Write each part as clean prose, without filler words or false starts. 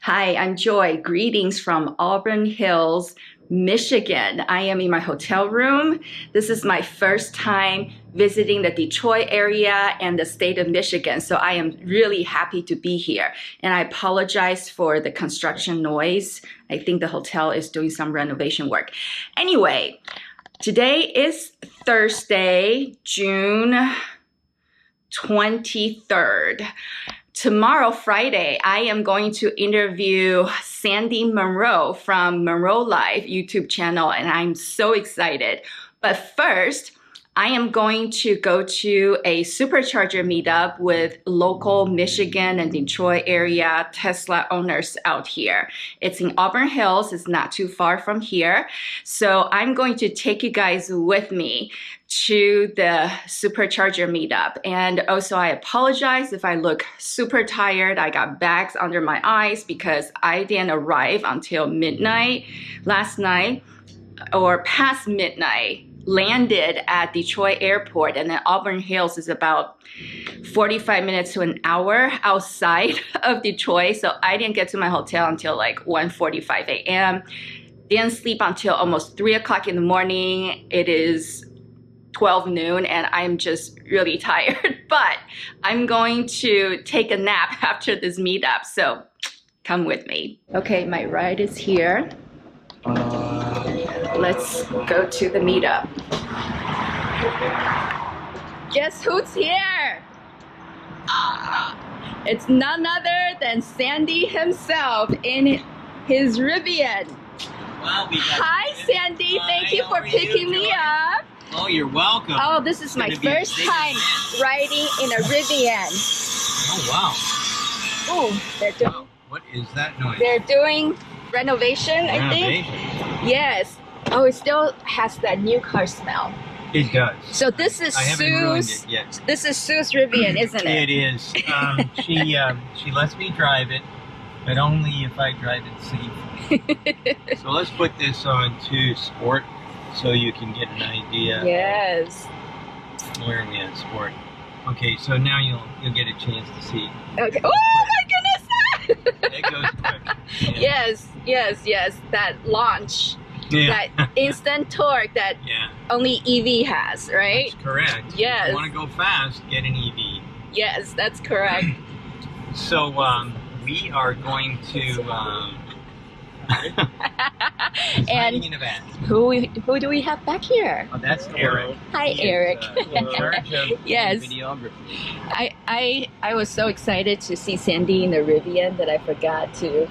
Hi, I'm Joy. Greetings from Auburn Hills, Michigan. I am in my hotel room. This is my first time visiting the Detroit area and the state of Michigan, so I am really happy to be here. And I apologize for the construction noise. I think the hotel is doing some renovation work. Anyway, today is Thursday, June 23rd. Tomorrow, Friday, I am going to interview Sandy Munro from Munro Live YouTube channel, and I'm so excited. But first, I am going to go to a supercharger meetup with local Michigan and Detroit area Tesla owners out here. It's in Auburn Hills. It's not too far from here. So I'm going to take you guys with me to the supercharger meetup. And also I apologize if I look super tired. I got bags under my eyes because I didn't arrive until midnight last night or past midnight. Landed at Detroit Airport, and then Auburn Hills is about 45 minutes to an hour outside of Detroit. So I didn't get to my hotel until like 1:45 a.m. Didn't sleep until almost 3 o'clock in the morning. It is 12 noon and I'm just really tired, but I'm going to take a nap after this meetup. So come with me. Okay, my ride is here. Let's go to the meetup. Guess who's here? It's none other than Sandy himself in his Rivian. Well, Hi, Sandy. Thank you for picking me up. Oh, you're welcome. Oh, this is my first time riding in a Rivian. Oh, wow. Oh, they're doing. What is that noise? They're doing renovation, I think. Yes. Oh, it still has that new car smell. It does. So this is I haven't ruined Sue's. it yet. This is Sue's Rivian, isn't it? It is. She lets me drive it, but only if I drive it safe. So let's put this on to sport, so you can get an idea. Yes. Where are we at sport? Okay, so now you'll get a chance to see. Okay. Oh my goodness! It goes quick. Yeah. Yes. That launch. Yeah. That instant torque that only EV has, right? That's correct. Yes. If you want to go fast, get an EV. Yes, that's correct. So we are going to and in a van. who do we have back here? Oh, that's Eric. Hi, Eric. In charge of Yes. videography. I was so excited to see Sandy in the Rivian that I forgot to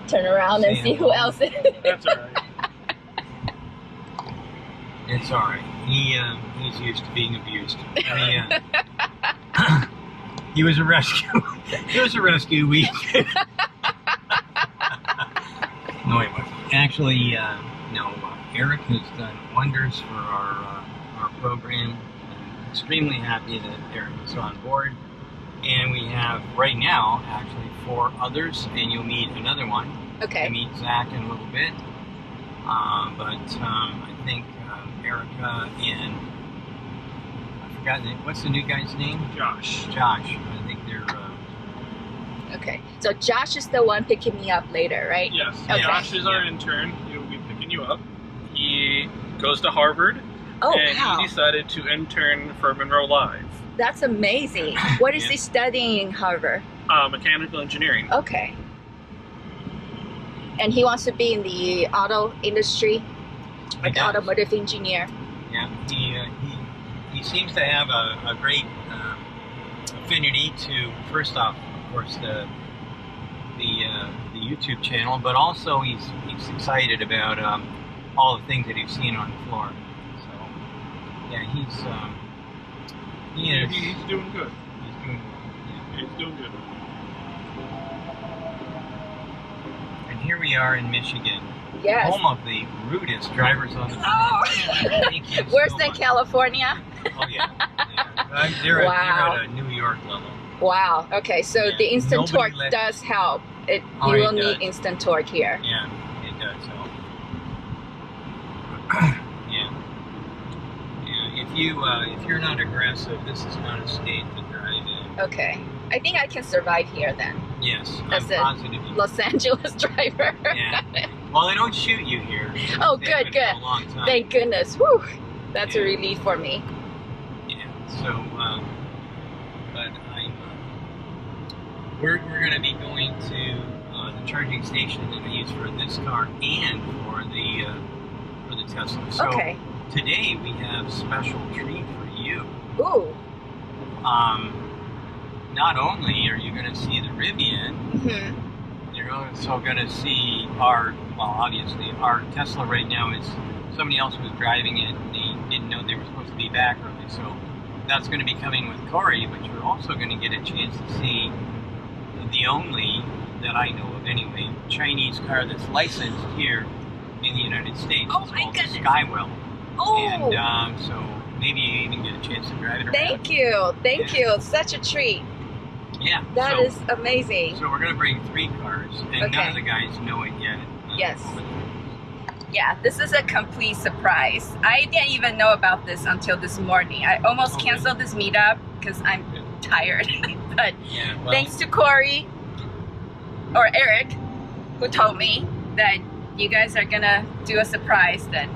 turn around and see who else is. That's all right. It's all right. He's used to being abused. He was a rescue. He was a rescue week. No, he wasn't. Actually, no. Eric has done wonders for our program. I'm extremely happy that Eric is on board. And we have right now actually 4 others, and you'll meet another one. Okay. You'll meet Zach in a little bit. I think Erica and I forgot what's the new guy's name? Josh. Josh. I think they're. Okay. So Josh is the one picking me up later, right? Yes. Okay. Josh is our intern. He will be picking you up. He goes to Harvard. Oh, and wow. he decided to intern for Munro Live. That's amazing. What is he studying in Harvard? Mechanical engineering. Okay. And he wants to be in the auto industry, like automotive engineer. Yeah, he seems to have a great affinity to, first off, of course, the YouTube channel, but also he's excited about all the things that he's seen on the floor. So yeah, he's doing good. He's doing well. He's doing good. And here we are in Michigan, Yes. home of the rudest drivers on the planet. Oh. Worse than California? Oh yeah. They're at a New York level. Wow. Okay, so the instant torque does help. You will need instant torque here. Yeah, it does help. Yeah. If you're not aggressive, this is not a state to drive in. Okay. I think I can survive here then. Yes, That's I'm it. positive you Los Angeles driver. Yeah. Well, they don't shoot you here. Oh, They've good, been for good. a long time. Thank goodness. Whew. That's a Yeah. relief for me. Yeah. So, but we're going to be going to the charging station that I use for this car and for the Tesla. So Okay. today we have a special treat for you. Ooh. Not only are you going to see the Rivian, Mm-hmm. you're also going to see our Tesla right now is, somebody else was driving it and they didn't know they were supposed to be back early. So that's going to be coming with Corey, but you're also going to get a chance to see the only, that I know of anyway, Chinese car that's licensed here in the United States. Oh it's my called goodness. Skywalker. Oh. And so maybe you even get a chance to drive it around. Thank you. Thank you. Such a treat. Yeah. That so, is amazing. So we're going to bring 3 cars, and none Okay. of the guys know it yet. Yes. Yeah, this is a complete surprise. I didn't even know about this until this morning. I almost Okay. canceled this meetup because I'm Yeah. tired. But Yeah, well, thanks to Corey or Eric, who told me that you guys are gonna do a surprise, then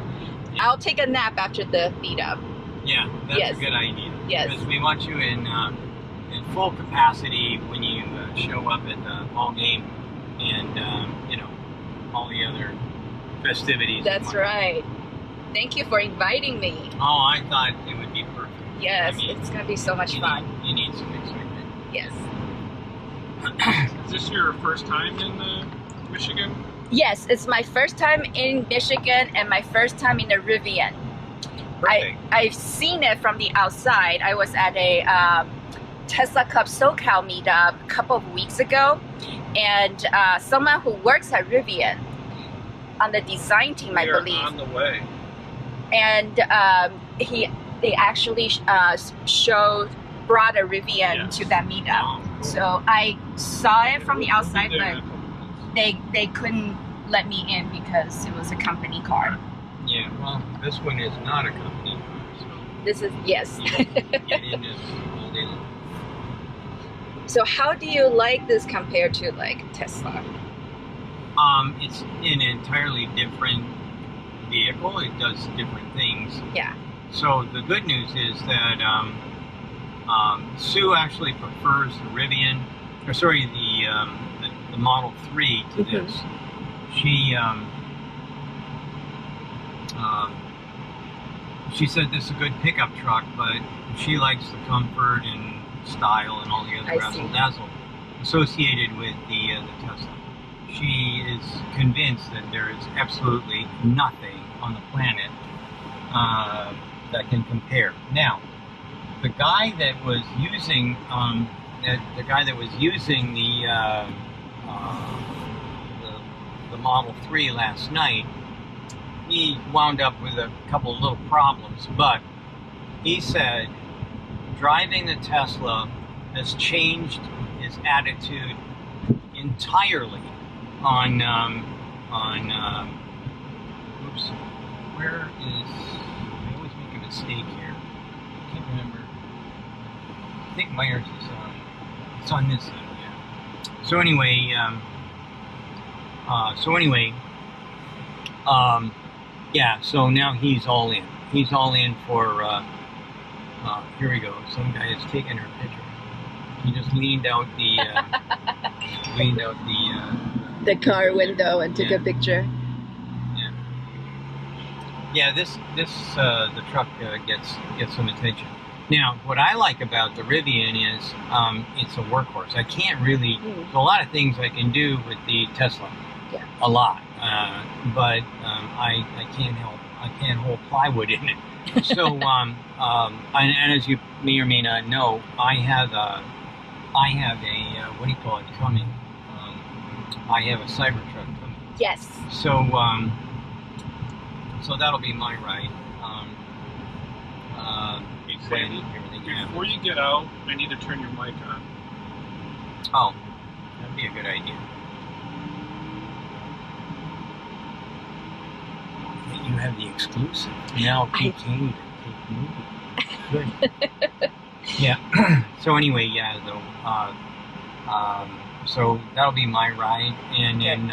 I'll take a nap after the meetup. yeah, that's Yes. a good idea. Yes. Because we want you in full capacity when you show up at the ball game and all the other festivities. and That's whatnot. right. Thank you for inviting me. Oh, I thought it would be perfect. Yes, I mean, it's gonna be so much you fun. Need, you need some excitement. Yes. Is this your first time in Michigan? Yes, it's my first time in Michigan and my first time in the Rivian. Perfect. I've seen it from the outside. I was at a Tesla Club SoCal meetup a couple of weeks ago, and someone who works at Rivian on the design team, I They're believe, on the way. and they actually brought a Rivian Yes. to that meetup. Oh, cool. So I saw it from the outside, We'll be there but in a couple months. they couldn't let me in because it was a company car. Yeah, well, this one is not a company car, so This is, yes. you get in this all day long. So how do you like this compared to like Tesla? It's an entirely different vehicle. It does different things. Yeah. So the good news is that Sue actually prefers the Rivian, or sorry, the Model 3 to Mhm. this. She said this is a good pickup truck, but she likes the comfort and style and all the other I razzle see. dazzle associated with the Tesla. She is convinced that there is absolutely nothing on the planet that can compare. Now, the guy that was using the Model 3 last night, he wound up with a couple of little problems, but he said driving the Tesla has changed his attitude entirely on oops, where is, I always make a mistake here. I can't remember. I think Myers is on, it's on this side, yeah. So anyway, yeah, so now he's all in. He's all in for, here we go. Some guy is taking her picture. He just leaned out the, The car window and took Yeah. a picture. yeah, the truck gets some attention. Now, what I like about the Rivian is it's a workhorse. I can't really, there's a lot of things I can do with the Tesla. Yeah. A lot. But I can't hold plywood in it. So, and as you may or may not know, I have a what do you call it, coming. I have a Cybertruck coming. Yes. So, so that'll be my ride. Hey, When Sandy, everything happens. before you get out, I need to turn your mic on. Oh, that'd be a good idea. You have the exclusive. Now PK to take movie. Good. Yeah. So anyway, yeah, though, So that'll be my ride, and then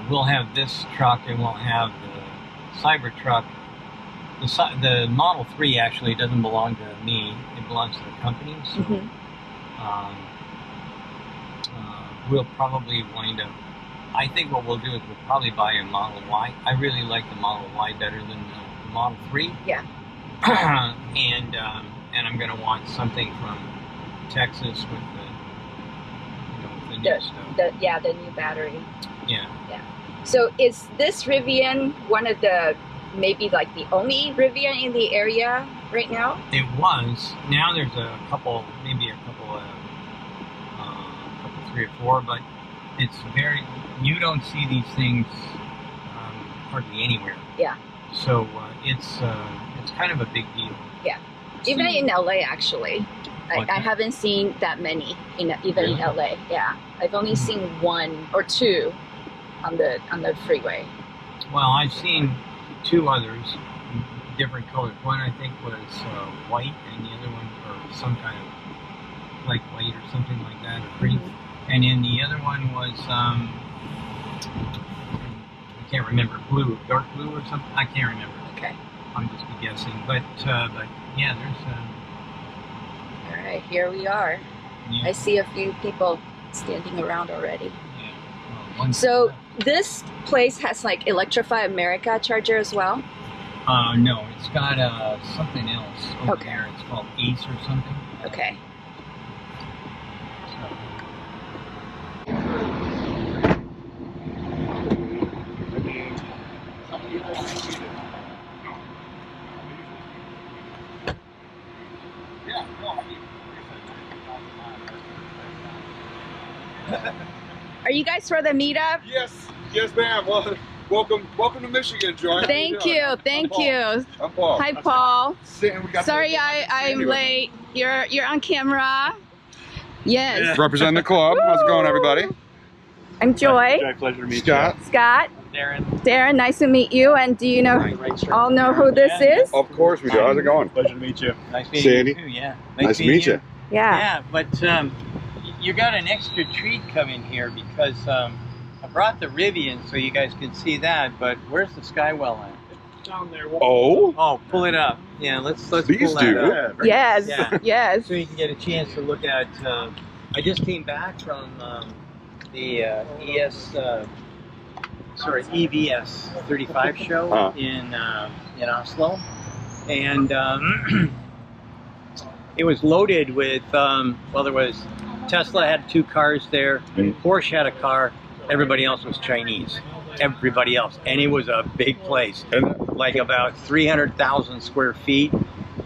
we'll have this truck, and we'll have the Cybertruck. The Model 3 actually doesn't belong to me; it belongs to the company. So we'll probably wind up. I think what we'll do is we'll probably buy a Model Y. I really like the Model Y better than the Model 3. Yeah. And I'm going to want something from Texas with the new stuff. The new battery. Yeah. Yeah. So is this Rivian one of the, maybe like the only Rivian in the area right now? It was. Now there's a couple, maybe a couple, 3 or 4, but it's you don't see these things hardly anywhere. Yeah. So it's kind of a big deal. Yeah. Even in LA, actually. I haven't seen that many in LA. Yeah. I've only seen 1 or 2 on the freeway. Well, I've seen 2 others, different colors. One I think was white, and the other one, or some kind of like white or something like that, or green. And then the other one was I can't remember, blue, dark blue or something. I can't remember. Okay. I'm just guessing, but yeah, there's. All right, here we are. Yeah. I see a few people standing around already. Yeah. Well, so this place has like Electrify America charger as well? No, it's got something else over there. It's called Ace or something. Okay. Are you guys for the meetup? Yes, ma'am. Well, welcome to Michigan, Joy. Thank you. I'm Paul. Hi, Paul. Sorry, I'm late. You're on camera. Yes. Representing the club. How's it going, everybody? I'm Joy. Pleasure to meet Scott. Scott. Darren, nice to meet you. And do you all know who this is? Of course we do. How's it going? Pleasure to meet you. Nice meeting Sandy. you too. Yeah. Nice to meet you. Yeah. Yeah, but you got an extra treat coming here because I brought the Rivian so you guys can see that. But where's the Skywell at? Down there. Oh, pull it up. Yeah, let's Please pull do. that up. Yes. Yeah. Yes. So you can get a chance to look at. I just came back from the EVS 35 show in Oslo, and it was loaded with. There was Tesla had 2 cars there, Porsche had a car. Everybody else was Chinese. Everybody else, and it was a big place, like about 300,000 square feet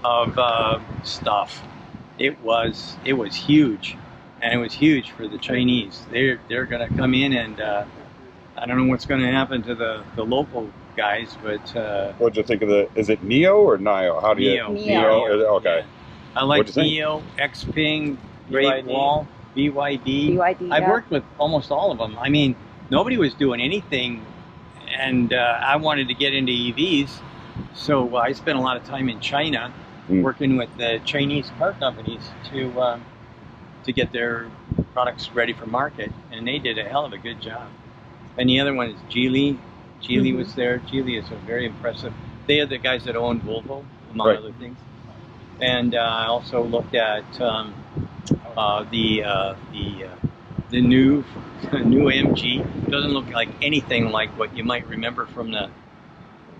of stuff. It was huge, and it was huge for the Chinese. They're going to come in, and I don't know what's going to happen to the local guys, but What'd you think of is it Neo or Nio? How do you Neo? Okay. I like Neo, Xpeng, Great Wall, BYD. I've worked with almost all of them. I mean, nobody was doing anything, and I wanted to get into EVs, so I spent a lot of time in China working with the Chinese car companies to get their products ready for market, and they did a hell of a good job. And the other one is Geely. Geely was there. Geely is a very impressive. They are the guys that own Volvo, among other things. And I also looked at the new MG. It doesn't look like anything like what you might remember from the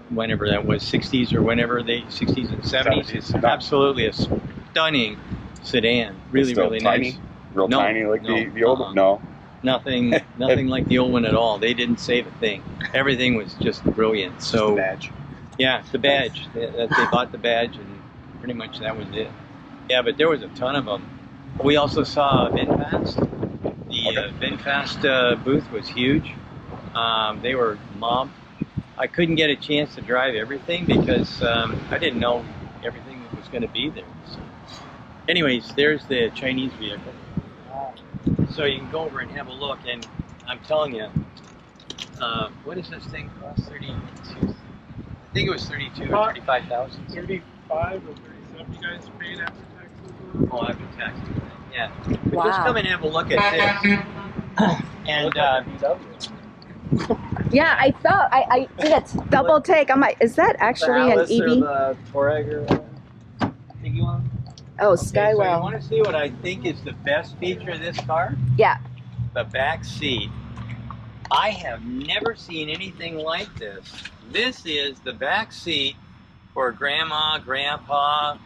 whenever that was 60s or whenever 60s and 70s. It's absolutely a stunning sedan. Really tiny? nice. Real tiny like the old one? No. Nothing like the old one at all. They didn't save a thing. Everything was just brilliant. So the badge. Yeah, the badge. They bought the badge, and pretty much that was it. Yeah, but there was a ton of them. We also saw VinFast. The VinFast booth was huge. They were mobbed. I couldn't get a chance to drive everything because I didn't know everything that was going to be there. So, anyways, there's the Chinese vehicle. So you can go over and have a look, and I'm telling you, what is this thing cost? 32. I think it was 32 or 35,000. 35 or 37 you guys paid after taxes? Oh, after taxes. Yeah. But Wow. just come and have a look at this. And Yeah, I thought I did a double take. I'm like, is that actually an EV? the Touareg or Tiguan? Oh, Okay, so you Skywalker. want to see what I think is the best feature of this car? Yeah. The back seat. I have never seen anything like this. This is the back seat for grandma, grandpa,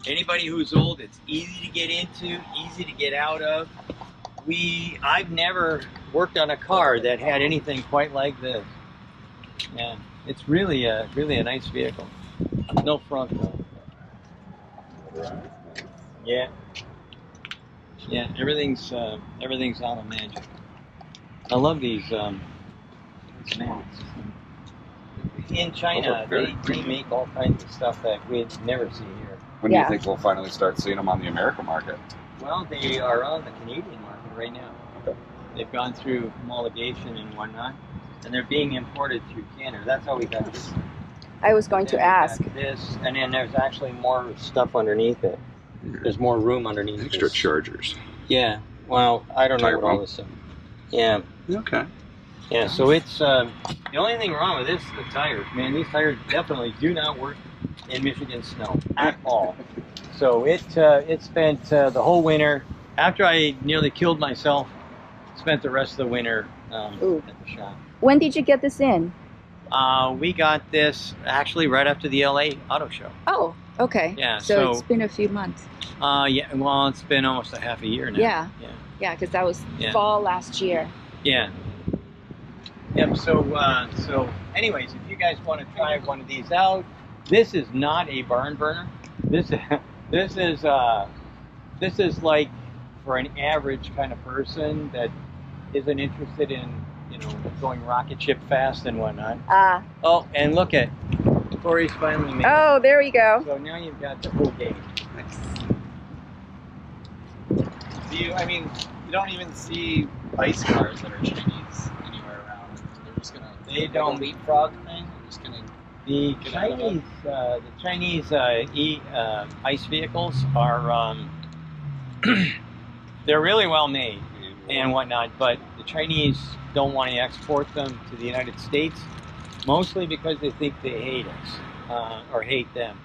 anybody who's old. It's easy to get into, easy to get out of. I've never worked on a car that had anything quite like this. Yeah, it's really a nice vehicle. No front though. Yeah. Yeah, everything's out of magic. I love these mats. In China, they make all kinds of stuff that we'd never see here. When do you think we'll finally start seeing them on the American market? Well, they are on the Canadian market right now. Okay. They've gone through homologation and whatnot, and they're being imported through Canada. That's how we got this. I was going to ask. This, and then there's actually more stuff underneath it. There's more room underneath Extra this. chargers. Yeah. Well, I don't know what all this stuff. Yeah. Okay. Yeah. So it's the only thing wrong with this is the tires. Man, these tires definitely do not work in Michigan snow at all. So it spent the whole winter. After I nearly killed myself, spent the rest of the winter at the shop. When did you get this in? We got this actually right after the LA Auto Show. Oh, okay. Yeah, So so- it's been a few months. Yeah, well, it's been almost a half a year now. Yeah. Yeah. Yeah, because that was Yeah. fall last year. Yeah. Yep. So anyways, if you guys want to try one of these out, this is not a barn burner. This is like for an average kind of person that isn't interested in going rocket ship fast and whatnot. Oh, and look at Corey's finally made it. Oh, there we go. So now you've got the whole game. You don't even see ice cars that are Chinese anywhere around. They're just gonna. They don't. Leapfrog thing. They're just gonna. The Get out of Chinese ice vehicles are they're really well made and whatnot, but the Chinese don't want to export them to the United States, mostly because they think they hate us or hate them,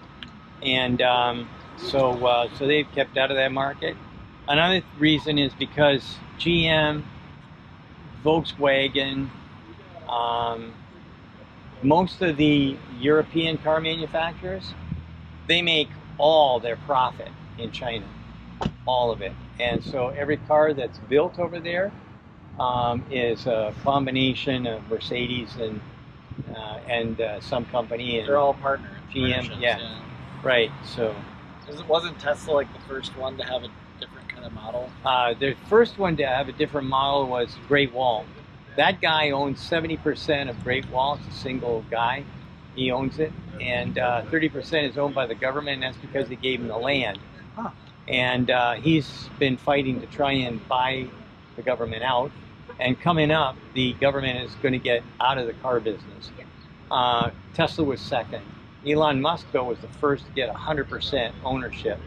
and so they've kept out of that market. Another reason is because GM, Volkswagen, most of the European car manufacturers, they make all their profit in China, all of it. And so every car that's built over there is a combination of Mercedes and some company. And They're all partner. GM, yeah. Right. So Wasn't Tesla like the first one to have a different kind of model? the first one to have a different model was Great Wall. That guy owns 70% of Great Wall. It's a single guy. He owns it. And 30% is owned by the government, and that's because they gave him the land. Huh. And he's been fighting to try and buy the government out. And coming up, the government is going to get out of the car business. Tesla was second. Elon Musk, though, was the first to get 100% ownership.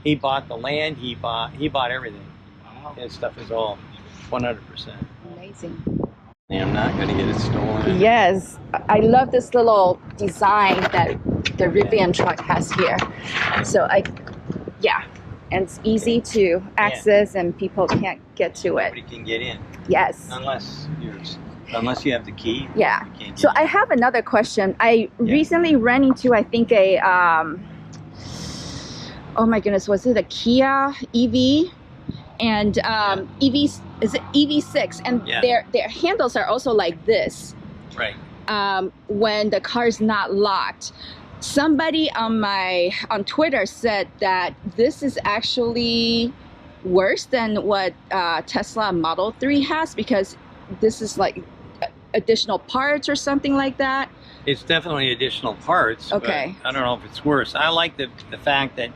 He bought the land. He bought everything. Wow. His stuff is all 100%. Amazing. And I'm not going to get it stolen. Yes, I love this little design that the Rivian truck has here. So and it's easy to access and people can't get to it. Nobody can get in Yes. unless you have the key. Yeah. You can't So get I have another question. I recently ran into, I think, a oh my goodness, was it a Kia EV? And EVs, is it EV6? And their handles are also like this. Right. When the car is not locked. Somebody on Twitter said that this is actually worse than what Tesla Model 3 has, because this is like additional parts or something like that. It's definitely additional parts. Okay. But I don't know if it's worse. I like the fact that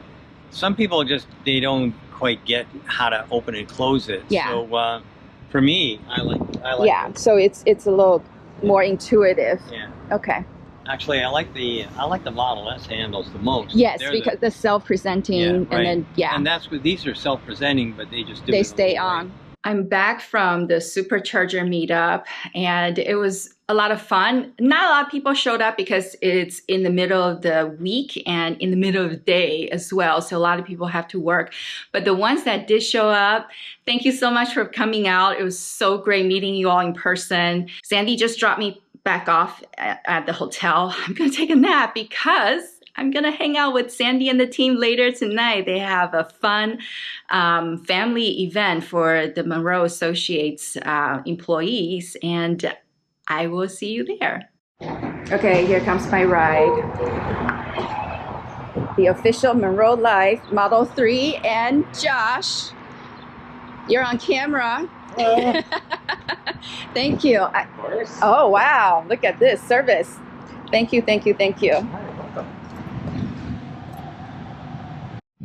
some people they don't quite get how to open and close it. Yeah. So for me, I like Yeah. it. So it's a little more intuitive. Yeah. Okay. Actually, I like the Model S handles the most. Yes, They're because the self-presenting, Yeah, and right. then And that's what these are self-presenting, but they just do they it a stay little on. way. I'm back from the supercharger meetup, and it was a lot of fun. Not a lot of people showed up because it's in the middle of the week and in the middle of the day as well. So a lot of people have to work. But the ones that did show up, thank you so much for coming out. It was so great meeting you all in person. Sandy just dropped me back off at the hotel. I'm gonna take a nap because I'm gonna hang out with Sandy and the team later tonight. They have a fun family event for the Munro Associates employees, and I will see you there. Okay, here comes my ride. The official Munro Live Model 3, and Josh, you're on camera. Thank you. Of course. Oh, wow. Look at this service. Thank you, thank you, thank you.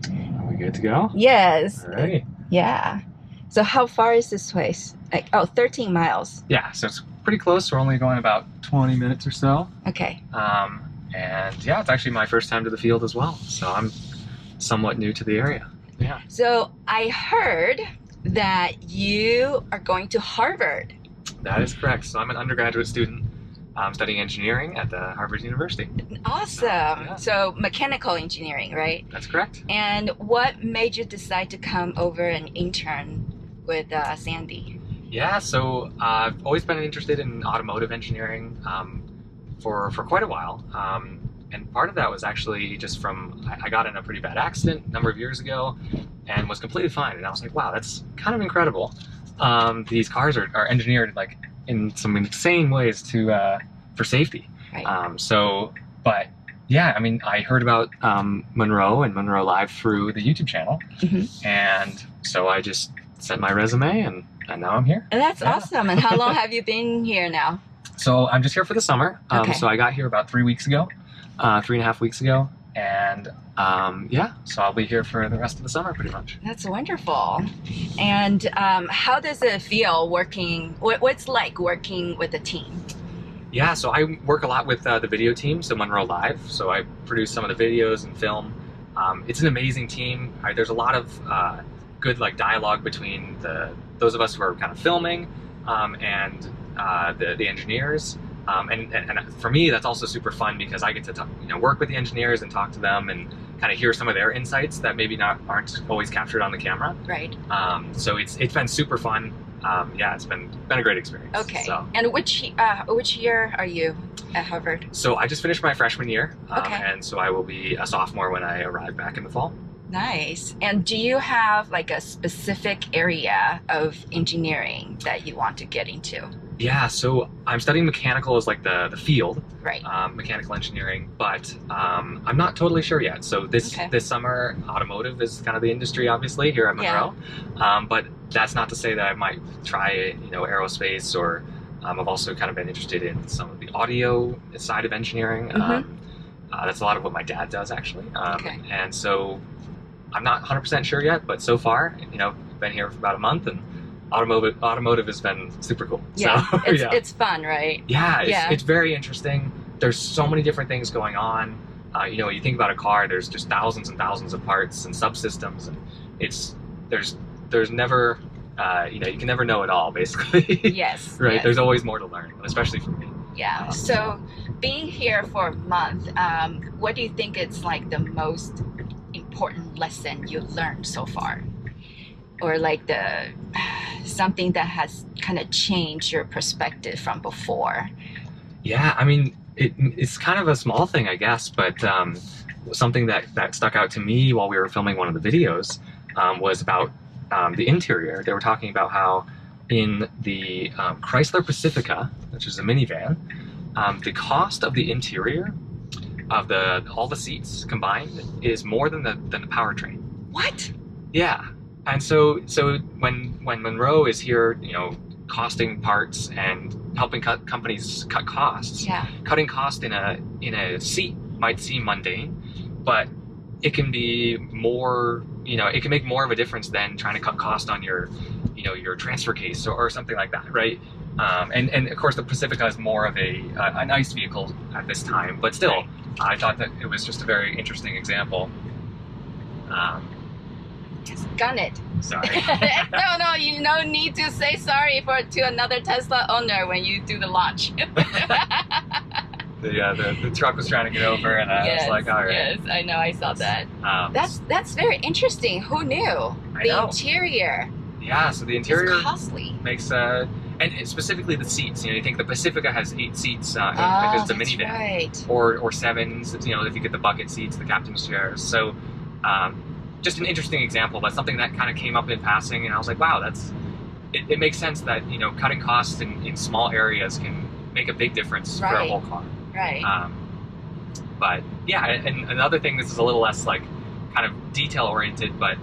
Are we good to go? Yes. All right. Yeah. So how far is this place? Like, 13 miles. Yeah, so it's pretty close. We're only going about 20 minutes or so. Okay. And yeah, it's actually my first time to the field as well. So I'm somewhat new to the area. Yeah. So I heard that you are going to Harvard. That is correct. So I'm an undergraduate student studying engineering at the Harvard University. Awesome. Yeah. So mechanical engineering, right? That's correct. And what made you decide to come over and intern with Sandy? Yeah, so I've always been interested in automotive engineering for quite a while. And part of that was actually just from, I got in a pretty bad accident a number of years ago and was completely fine. And I was like, wow, that's kind of incredible. These cars are engineered like in some insane ways to for safety. Right. But yeah, I mean, I heard about Munro and Munro Live through the YouTube channel. Mhm. And so I just sent my resume and now I'm here. That's Yeah. awesome. And how long have you been here now? So I'm just here for the summer. Okay. So I got here about 3 weeks ago, 3.5 weeks ago. And yeah, so I'll be here for the rest of the summer pretty much. That's wonderful. And how does it feel working? What's like working with a team? Yeah, so I work a lot with the video team, so Munro Live. So I produce some of the videos and film. It's an amazing team. There's a lot of good like dialogue between those of us who are kind of filming and the engineers. And for me, that's also super fun because I get to work with the engineers and talk to them and kind of hear some of their insights that maybe aren't always captured on the camera. Right. So it's been super fun. Yeah, it's been a great experience. Okay. So. And which year are you at Harvard? So I just finished my freshman year, Okay. and so I will be a sophomore when I arrive back in the fall. Nice. And do you have like a specific area of engineering that you want to get into? Yeah, so I'm studying mechanical as like the field, Right. mechanical engineering, but I'm not totally sure yet. So this summer, automotive is kind of the industry, obviously, here at Munro. But that's not to say that I might try, aerospace, or I've also kind of been interested in some of the audio side of engineering. Mhm. That's a lot of what my dad does, actually. Okay. And so I'm not 100% sure yet, but so far, been here for about a month, and automotive has been super cool. Yeah. So, It's fun, right? Yeah, it's very interesting. There's so many different things going on. You think about a car, there's just thousands and thousands of parts and subsystems, and there's never, you can never know it all, basically. Yes. Right. Yes. There's always more to learn, especially for me. Yeah. So being here for a month, what do you think is like the most important lesson you've learned so far? Or like something that has kind of changed your perspective from before? Yeah, I mean, it's kind of a small thing, I guess, but something that stuck out to me while we were filming one of the videos was about the interior. They were talking about how in the Chrysler Pacifica, which is a minivan, the cost of the interior of all the seats combined is more than the powertrain. What? Yeah. And so when Munro is here, costing parts and helping companies cut costs, cutting cost in a seat might seem mundane, but it can be more, it can make more of a difference than trying to cut cost on your transfer case or something like that, right? And of course the Pacifica is more of an ICE vehicle at this time, but still, I thought that it was just a very interesting example. Just gun it. Sorry. No, you no need to say sorry to another Tesla owner when you do the launch. The truck was trying to get over, and I was like, all right. Yes, I know, I saw that. That's very interesting. Who knew? I know. Interior. Yeah, so the interior is costly. Makes and specifically the seats. You know, you think the Pacifica has 8 seats because it's a minivan, right. or 7s. You know, if you get the bucket seats, the captain's chairs. So, just an interesting example, but something that kind of came up in passing, and I was like, wow, it makes sense that, you know, cutting costs in small areas can make a big difference for a whole car. Right. But yeah, and another thing, this is a little less like kind of detail oriented, but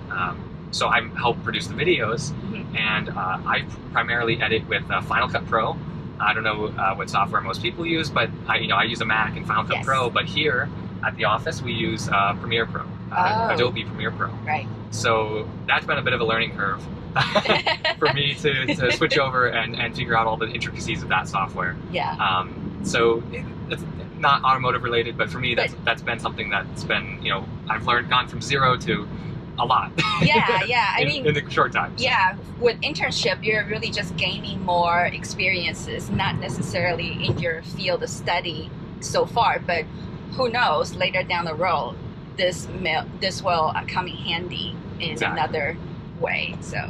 so I help produce the videos, and I primarily edit with Final Cut Pro. I don't know what software most people use, but I use a Mac and Final Cut Pro. But here at the office, we use Premiere Pro, Adobe Premiere Pro. Right. So that's been a bit of a learning curve for me to switch over and figure out all the intricacies of that software. Yeah. So it's not automotive related, but for me, that's been something that's been, you know, I've gone from 0 to a lot. Yeah. I mean, in the short time. Yeah, with internship, you're really just gaining more experiences, not necessarily in your field of study so far, but who knows, later down the road, this will come in handy in another way. So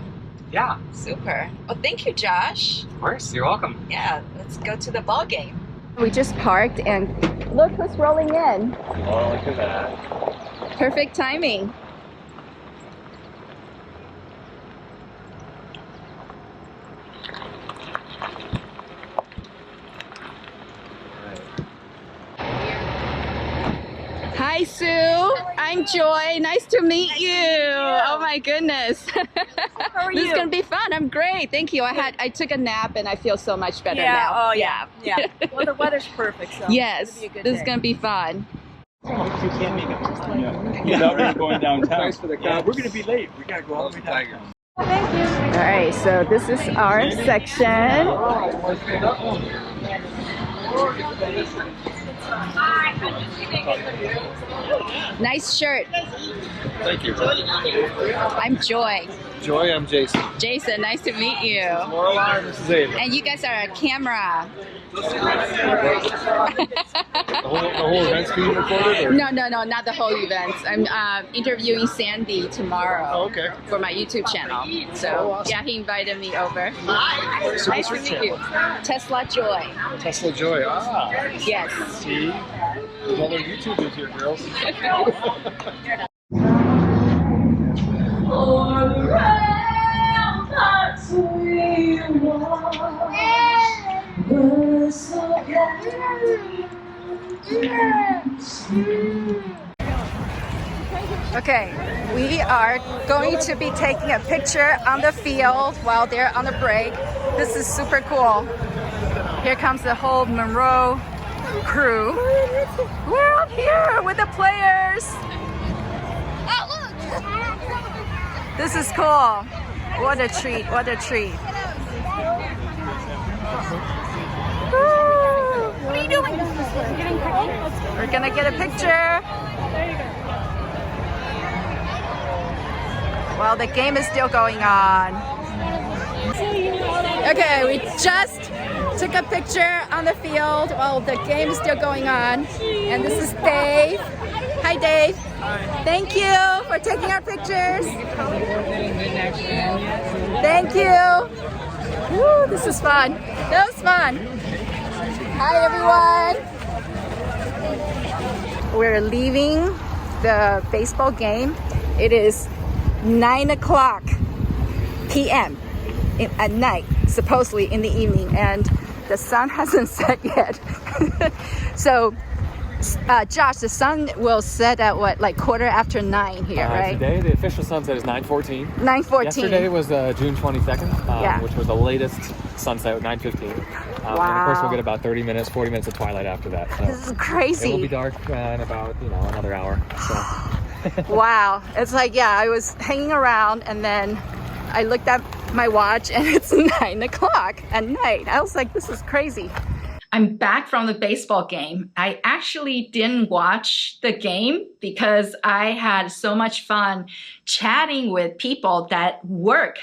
yeah, super. Well, thank you, Josh. Of course, you're welcome. Yeah, let's go to the ball game. We just parked, and look who's rolling in. Oh, look at that. Perfect timing. Hi, Sue. I'm Joy. Nice to meet you. Oh my goodness. How are you? This is gonna be fun. I'm great. Thank you. I took a nap and I feel so much better now. Oh yeah. Well, the weather's perfect. So yes. This is gonna be fun. You can't make it. Yeah, we're going downtown. Thanks for the We're going to be late. We got to go all the way downtown. Thank you. All right. So this is our section. Nice shirt. Thank you. I'm Joy. Joy, I'm Jason. Jason, nice to meet you. Munro Live, this is Ava. And you guys are a camera. The whole event's being recorded? Or? No, not the whole event. I'm interviewing Sandy tomorrow. Oh, okay. For my YouTube channel. So awesome. yeah, he invited me over. So Nice to meet you. Tesla Joy. Tesla Joy. Ah. Yes. See? There's other YouTubers here, girls. Okay, we are going to be taking a picture on the field while they're on the break. This is super cool. Here comes the whole Munro crew. We're up here with the players. This is cool. What a treat, what a treat. What are you doing? We're gonna get a picture. Well, the game is still going on. Okay, we just took a picture on the field while the game is still going on. And this is Dave. Hi, Dave. Thank you for taking our pictures. Thank you. Woo, this is fun. That was fun. Hi, everyone. We're leaving the baseball game. It is 9:00 p.m. At night, supposedly in the evening, and the sun hasn't set yet. So, Josh, the sun will set at what, like 9:15 here, right? Today, the official sunset is 9:14. 9:14. Yesterday was June 22nd, which was the latest sunset at 9:15. And of course, we'll get about 40 minutes of twilight after that. So this is crazy. It will be dark in about another hour. So. Wow, it's like, yeah, I was hanging around and then I looked at my watch and it's 9 o'clock at night. I was like, this is crazy. I'm back from the baseball game. I actually didn't watch the game because I had so much fun chatting with people that work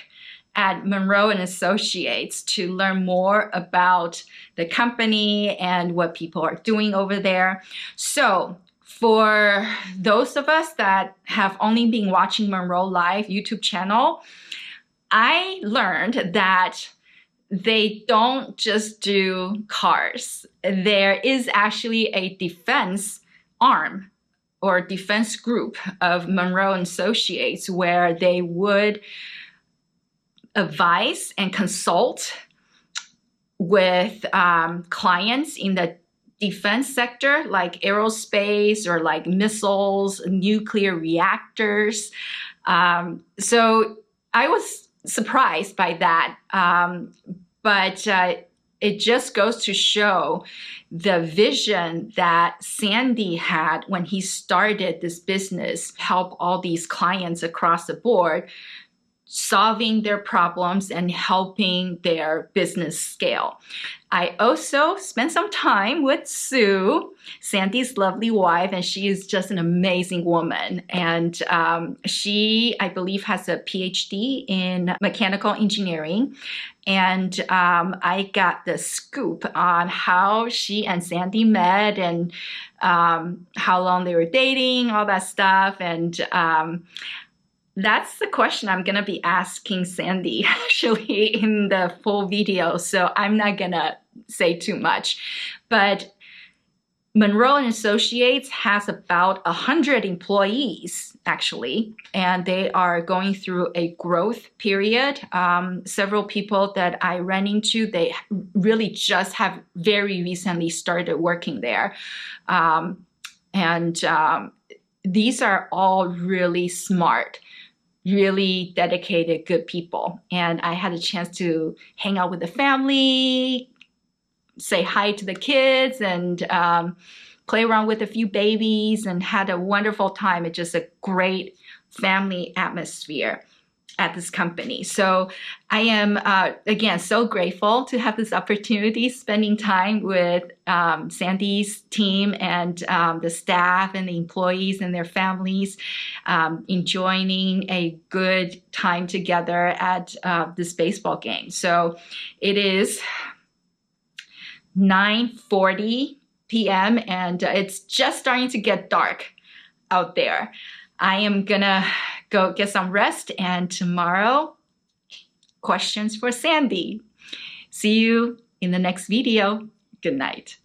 at Munro Associates to learn more about the company and what people are doing over there. So for those of us that have only been watching Munro Live YouTube channel, I learned that they don't just do cars. There is actually a defense arm or defense group of Munro Associates where they would advise and consult with clients in the defense sector, like aerospace or like missiles, nuclear reactors. So I was surprised by that. But it just goes to show the vision that Sandy had when he started this business, help all these clients across the board, solving their problems and helping their business scale. I also spent some time with Sue, Sandy's lovely wife, and she is just an amazing woman. And she, I believe, has a PhD in mechanical engineering. And I got the scoop on how she and Sandy met and how long they were dating, all that stuff. And that's the question I'm going to be asking Sandy actually in the full video. So I'm not going to say too much. But Munro Associates has about 100 employees actually, and they are going through a growth period. Several people that I ran into, they really just have very recently started working there. These are all really smart, really dedicated, good people. And I had a chance to hang out with the family, say hi to the kids, and play around with a few babies, and had a wonderful time. It's just a great family atmosphere at this company. So I am, again, so grateful to have this opportunity, spending time with Sandy's team and the staff and the employees and their families, enjoying a good time together at this baseball game. So it is 9:40 p.m. and it's just starting to get dark out there. I am gonna go get some rest, and tomorrow, questions for Sandy. See you in the next video. Good night.